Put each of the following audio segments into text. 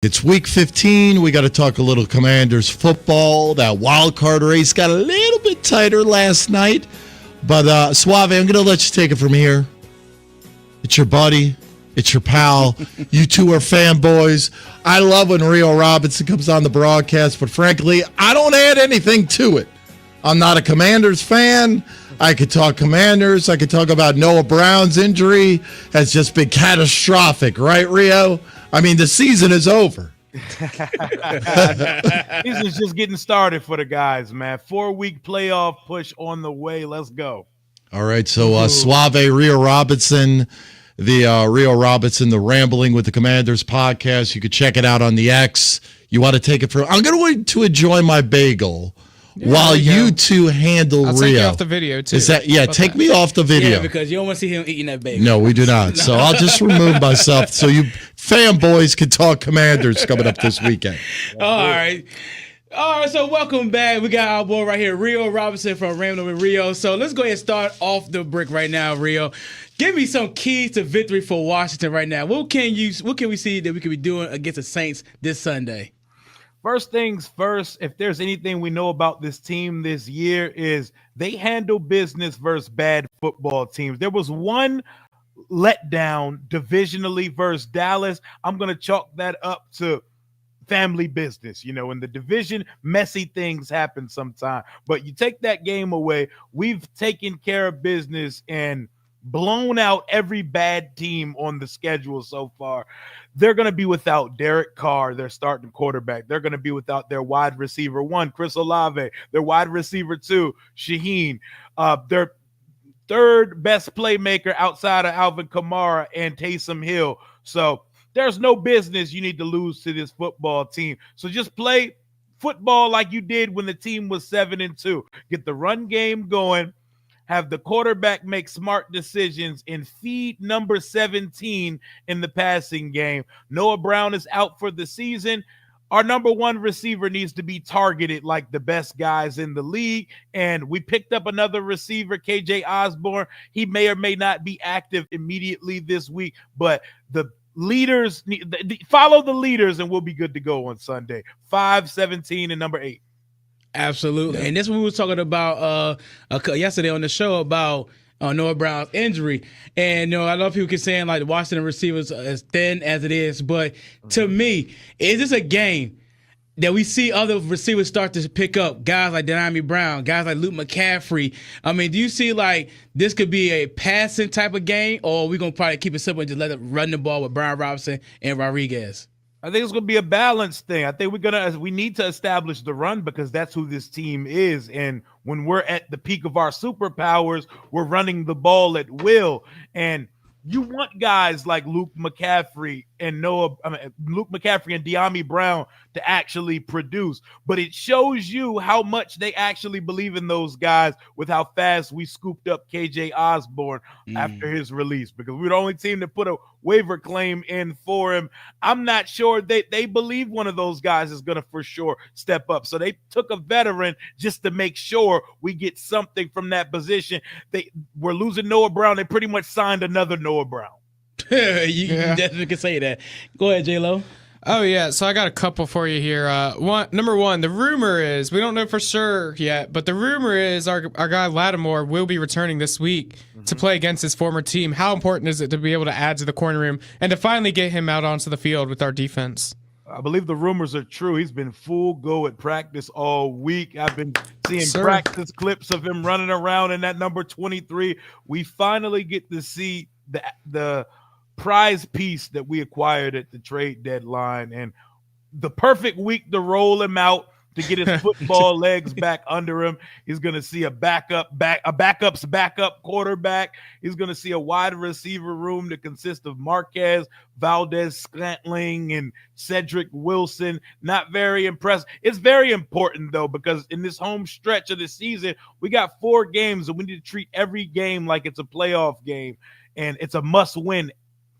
It's week 15. We got to talk a little Commanders football. That wild card race got a little bit tighter last night. But Suave, I'm going to let you take it from here. It's your buddy. It's your pal. You two are fanboys. I love when Rio Robinson comes on the broadcast, but frankly, I don't add anything to it. I'm not a Commanders fan. I could talk Commanders. I could talk about Noah Brown's injury. Has just been catastrophic, right, Rio? I mean, the season is over. Season's just getting started for the guys, man. 4-week playoff push on the way. Let's go. All right, so Suave, Rio Robinson, the Rambling with the Commanders podcast. You could check it out on the X. You want to take it for? I'm going to enjoy my bagel while you two handle I'll Rio. take you off the video too. Is that take me off the video? Yeah, because you don't want to see him eating that bagel. No, we do not. So I'll just remove myself so you fanboys can talk Commanders coming up this weekend. All right, so welcome back. We got our boy right here, Rio Robinson from Rambling with Rio. So let's go ahead and start off the brick right now, Rio. Give me some keys to victory for Washington right now. What can we see that we could be doing against the Saints this Sunday? First things first, if there's anything we know about this team this year is they handle business versus bad football teams. There was one letdown divisionally versus Dallas. I'm going to chalk that up to family business. You know, in the division, messy things happen sometimes. But you take that game away, we've taken care of business and blown out every bad team on the schedule so far. They're going to be without Derek Carr, their starting quarterback. They're going to be without their wide receiver 1, Chris Olave, their wide receiver 2, Shaheen, their third best playmaker outside of Alvin Kamara and Taysom Hill. So there's no business you need to lose to this football team. So just play football like you did when the team was 7-2. Get the run game going. Have the quarterback make smart decisions and feed number 17 in the passing game. Noah Brown is out for the season. Our number 1 receiver needs to be targeted like the best guys in the league. And we picked up another receiver, KJ Osborne. He may or may not be active immediately this week, but the leaders follow the leaders and we'll be good to go on Sunday. 5, 17, and number 8. Absolutely. And this one we were talking about yesterday on the show about Noah Brown's injury. And, a lot of people keep saying, like, the Washington receivers are as thin as it is. But to me, is this a game that we see other receivers start to pick up, guys like Dyami Brown, guys like Luke McCaffrey? I mean, do you see, like, this could be a passing type of game, or are we going to probably keep it simple and just let it run the ball with Brian Robinson and Rodriguez? I think it's going to be a balanced thing. I think we need to establish the run because that's who this team is. And when we're at the peak of our superpowers, we're running the ball at will. And you want guys like Luke McCaffrey and Dyami Brown to actually produce, but it shows you how much they actually believe in those guys with how fast we scooped up KJ Osborne after his release, because we're the only team that put a waiver claim in for him. I'm not sure they believe one of those guys is going to for sure step up. So they took a veteran just to make sure we get something from that position. We're losing Noah Brown. They pretty much signed another Noah Brown. You definitely can say that. Go ahead, J-Lo. Oh, yeah. So I got a couple for you here. Number one, the rumor is, we don't know for sure yet, but the rumor is our guy Lattimore will be returning this week to play against his former team. How important is it to be able to add to the corner room and to finally get him out onto the field with our defense? I believe the rumors are true. He's been full go at practice all week. I've been seeing practice clips of him running around in that number 23. We finally get to see the prize piece that we acquired at the trade deadline, and the perfect week to roll him out to get his football legs back under him. He's going to see a backup's backup quarterback. He's going to see a wide receiver room that consists of Marquez, Valdez-Scantling, and Cedric Wilson. Not very impressed. It's very important, though, because in this home stretch of the season, we got 4 games, and we need to treat every game like it's a playoff game, and it's a must-win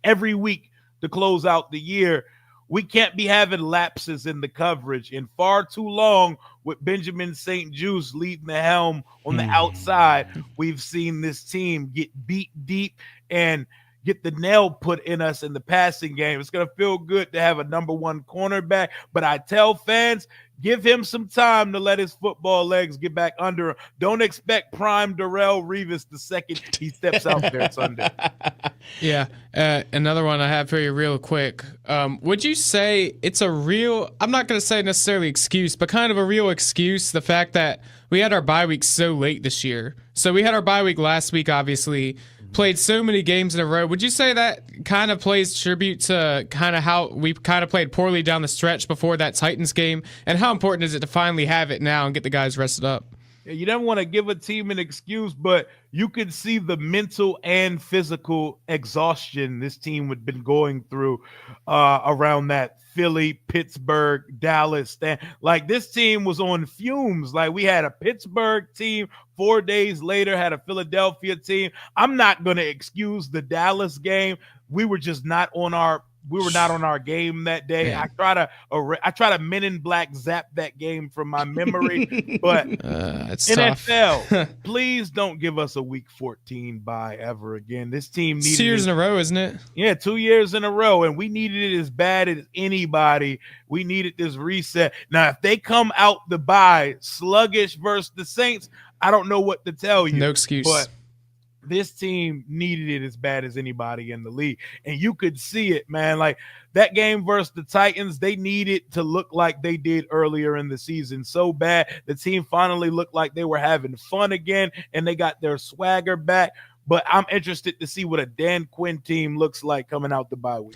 every week to close out the year. We can't be having lapses in the coverage. And far too long, with Benjamin St. Juste leading the helm on the outside, we've seen this team get beat deep. And get the nail put in us in the passing game. It's going to feel good to have a number one cornerback. But I tell fans, give him some time to let his football legs get back under him. Don't expect prime Darrelle Revis the second he steps out there Sunday. Yeah. Another one I have for you real quick. Would you say it's a real, I'm not going to say necessarily excuse, but kind of a real excuse, the fact that we had our bye week so late this year? So we had our bye week last week, obviously, played so many games in a row. Would you say that kind of plays tribute to kind of how we kind of played poorly down the stretch before that Titans game? And how important is it to finally have it now and get the guys rested up? You never want to give a team an excuse, but you could see the mental and physical exhaustion this team had been going through around that Philly, Pittsburgh, Dallas. Like, this team was on fumes. Like, we had a Pittsburgh team 4 days later, had a Philadelphia team. I'm not going to excuse the Dallas game. We were just not on our game that day. Yeah. I try to Men in Black zap that game from my memory, but it's NFL, tough. please don't give us a week 14 bye ever again. This team needed 2 years in a row, isn't it? Yeah, 2 years in a row, and we needed it as bad as anybody. We needed this reset. Now, if they come out the bye sluggish versus the Saints, I don't know what to tell you. No excuse. But this team needed it as bad as anybody in the league. And you could see it, man. Like, that game versus the Titans, they needed to look like they did earlier in the season so bad. The team finally looked like they were having fun again, and they got their swagger back. But I'm interested to see what a Dan Quinn team looks like coming out the bye week.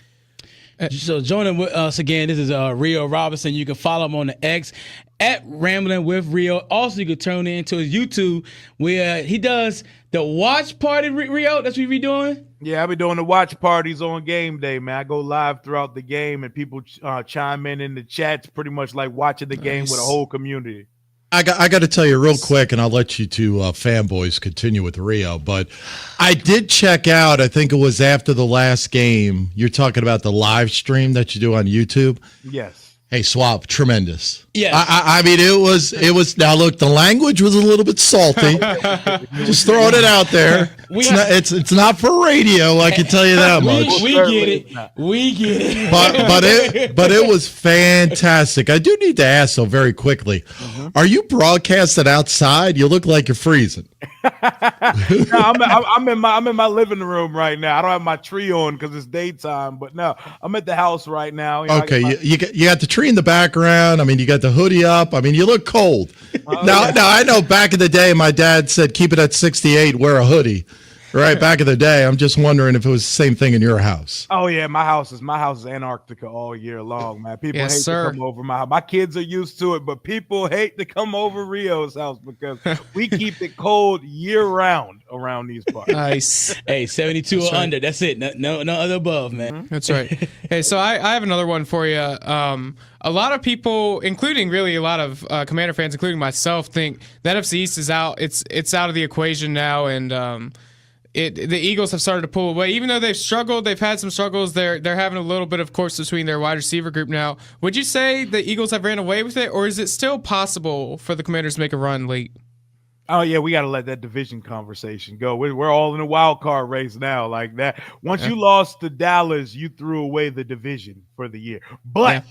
So joining with us again, this is Rio Robinson. You can follow him on the X at Rambling with Rio. Also, you can turn into his YouTube where he does the watch party. Rio, that's what we be doing. Yeah, I'll be doing the watch parties on game day, man. I go live throughout the game, and people chime in the chats, pretty much like watching the game with a whole community. I got to tell you real quick, and I'll let you two fanboys continue with Rio, but I did check out, I think it was after the last game, you're talking about the live stream that you do on YouTube. Yes. Hey, Swap, tremendous. Yeah. I mean, it was, now look, the language was a little bit salty. Just throwing it out there. It's not for radio, I can tell you that much. We get it. We get it. But it was fantastic. I do need to ask though very quickly. Are you broadcasting outside? You look like you're freezing. No, I'm in my living room right now. I don't have my tree on because it's daytime, but no, I'm at the house right now. Okay, you got the tree in the background. I mean, you got the hoodie up. I mean, you look cold. Now I know back in the day, my dad said keep it at 68, wear a hoodie. Right, back in the day. I'm just wondering if it was the same thing in your house. Oh yeah, my house is Antarctica all year long, man. People hate to come over my house. My kids are used to it, but people hate to come over Rio's house because we keep it cold year round around these parts. Nice. Hey, 72 or under. That's it. No other above, man. That's right. Hey, so I have another one for you. A lot of people, including really a lot of Commander fans, including myself, think the NFC East is out. It's out of the equation now, and the Eagles have started to pull away. Even though they've struggled, they've had some struggles. They're having a little bit of course between their wide receiver group now. Would you say the Eagles have ran away with it, or is it still possible for the Commanders to make a run late? Oh yeah, we got to let that division conversation go. We're all in a wild card race now, like that. Once you lost to Dallas, you threw away the division for the year. But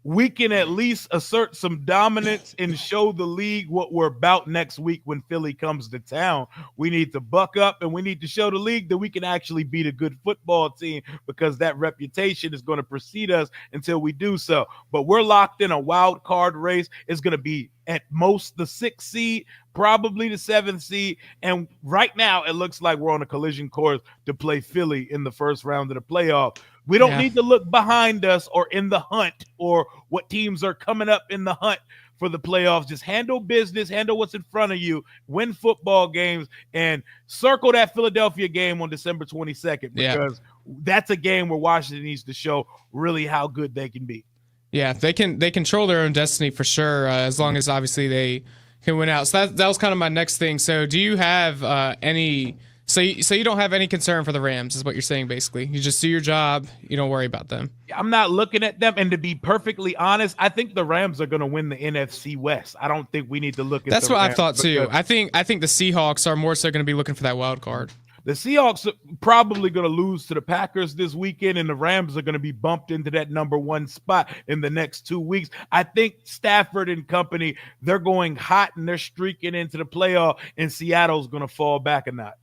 we can at least assert some dominance and show the league what we're about next week when Philly comes to town. We need to buck up, and we need to show the league that we can actually beat a good football team, because that reputation is going to precede us until we do so. But we're locked in a wild card race. It's going to be at most the 6th seed, probably the 7th seed. And right now it looks like we're on a collision course to play Philly in the first round of the playoff. We don't need to look behind us or in the hunt or what teams are coming up in the hunt for the playoffs. Just handle business, handle what's in front of you, win football games, and circle that Philadelphia game on December 22nd, because that's a game where Washington needs to show really how good they can be. Yeah, they control their own destiny for sure, as long as obviously they can win out. So that was kind of my next thing. So do you have any – so you don't have any concern for the Rams is what you're saying, basically. You just do your job. You don't worry about them. I'm not looking at them. And to be perfectly honest, I think the Rams are going to win the NFC West. I don't think we need to look at That's the what Rams. I've thought too. I think the Seahawks are more so going to be looking for that wild card. The Seahawks are probably going to lose to the Packers this weekend, and the Rams are going to be bumped into that number 1 spot in the next 2 weeks. I think Stafford and company, they're going hot and they're streaking into the playoff, and Seattle's going to fall back a notch.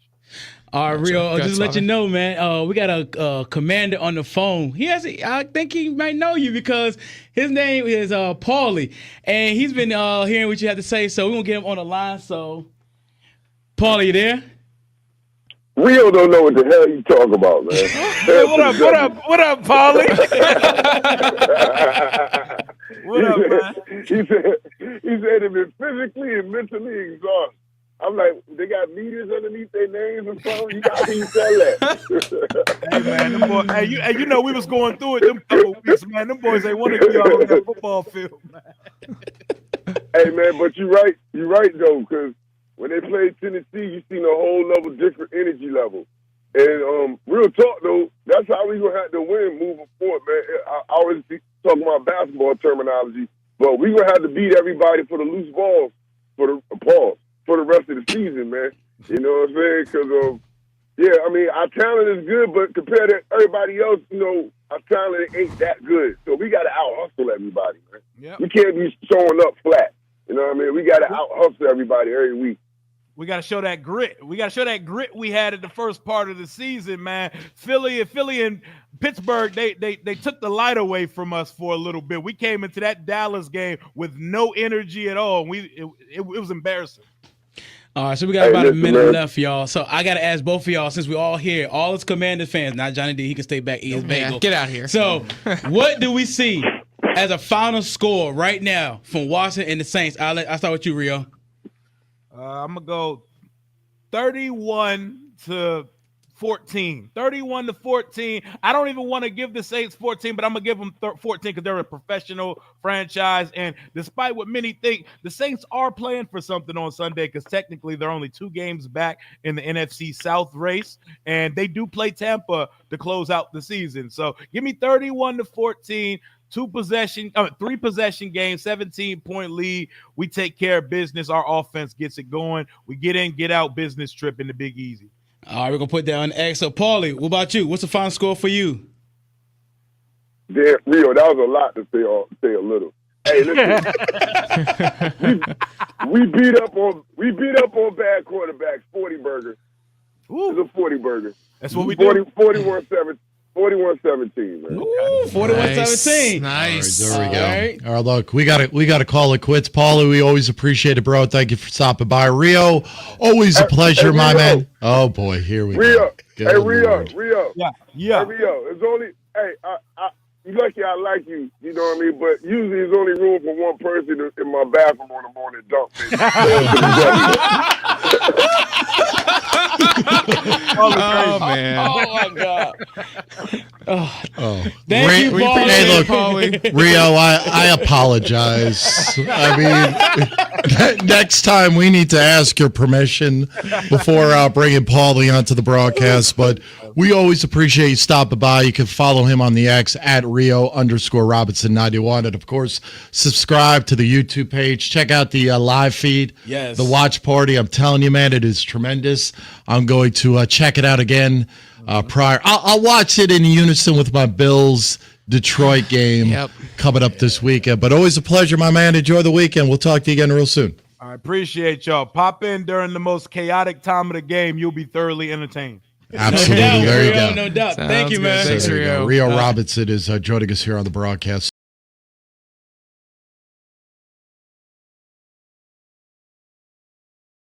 All right, Rio, just let you know, man, we got a commander on the phone. I think he might know you because his name is Paulie, and he's been hearing what you have to say, so we're going to get him on the line. So, Paulie, you there? Rio don't know what the hell you talking about, man. What up, Paulie? What up, man? He said they've been physically and mentally exhausted. I'm like, they got meters underneath their names or something? How can you tell that? Hey, man, them boys, you know we was going through it them couple weeks, man. Them boys ain't want to be all on that football field, man. Hey, man, but you're right, though, because when they played Tennessee, you seen a whole level different energy level. And real talk, though, that's how we going to have to win moving forward, man. I always be talking about basketball terminology, but we going to have to beat everybody for the loose balls for the rest of the season, man. You know what I'm saying? Because, our talent is good, but compared to everybody else, our talent ain't that good. So we got to out-hustle everybody, man. Yep. We can't be showing up flat. You know what I mean? We got to out-hustle everybody every week. We got to show that grit. We got to show that grit we had in the first part of the season, man. Philly and Pittsburgh, they took the light away from us for a little bit. We came into that Dallas game with no energy at all. It was embarrassing. All right, so we got about a minute left, y'all. So I got to ask both of y'all, since we all here, all as Commanders fans, not Johnny D, he can stay back, eat his bagel. Get out here. So what do we see as a final score right now from Washington and the Saints? I'll start with you, Rio. I'm going to go 31-14. 31-14. I don't even want to give the Saints 14, but I'm going to give them 14 because they're a professional franchise. And despite what many think, the Saints are playing for something on Sunday because technically they're only 2 games back in the NFC South race. And they do play Tampa to close out the season. So give me 31-14. 3-possession game, 17-point lead. We take care of business. Our offense gets it going. We get in, get out business trip in the Big Easy. All right, we're going to put that on the X. So, Paulie, what about you? What's the final score for you? Damn, Rio, that was a lot to say a little. Hey, listen. we beat up on bad quarterbacks, 40 burger. It's a 40 burger. That's what we do. 41-17. 41-17, man. Ooh, 41-17. Nice. All right, there we go. All right, look, we got to call it quits. Paulie, we always appreciate it, bro. Thank you for stopping by. Rio, always a pleasure, my man. Oh, boy, here we go. Rio. Yeah. Hey, Rio, it's only, you lucky I like you, you know what I mean? But usually there's only room for one person in my bathroom on the morning dump. Oh, man. Oh, my God. Thank you, Paulie. Hey, look, Rio, I apologize. I mean, next time we need to ask your permission before bringing Paulie onto the broadcast, but we always appreciate you stopping by. You can follow him on the X at Rio_Robinson91. And, of course, subscribe to the YouTube page. Check out the live feed, the watch party. I'm telling you, man, it is tremendous. I'm going to check it out again prior. I'll watch it in unison with my Bills Detroit game coming up this weekend. But always a pleasure, my man. Enjoy the weekend. We'll talk to you again real soon. I appreciate y'all. Pop in during the most chaotic time of the game. You'll be thoroughly entertained. Absolutely. There you go. No doubt. Sounds Thank you, good. man. Thanks, There you go. Rio. Rio Robinson is joining us here on the broadcast.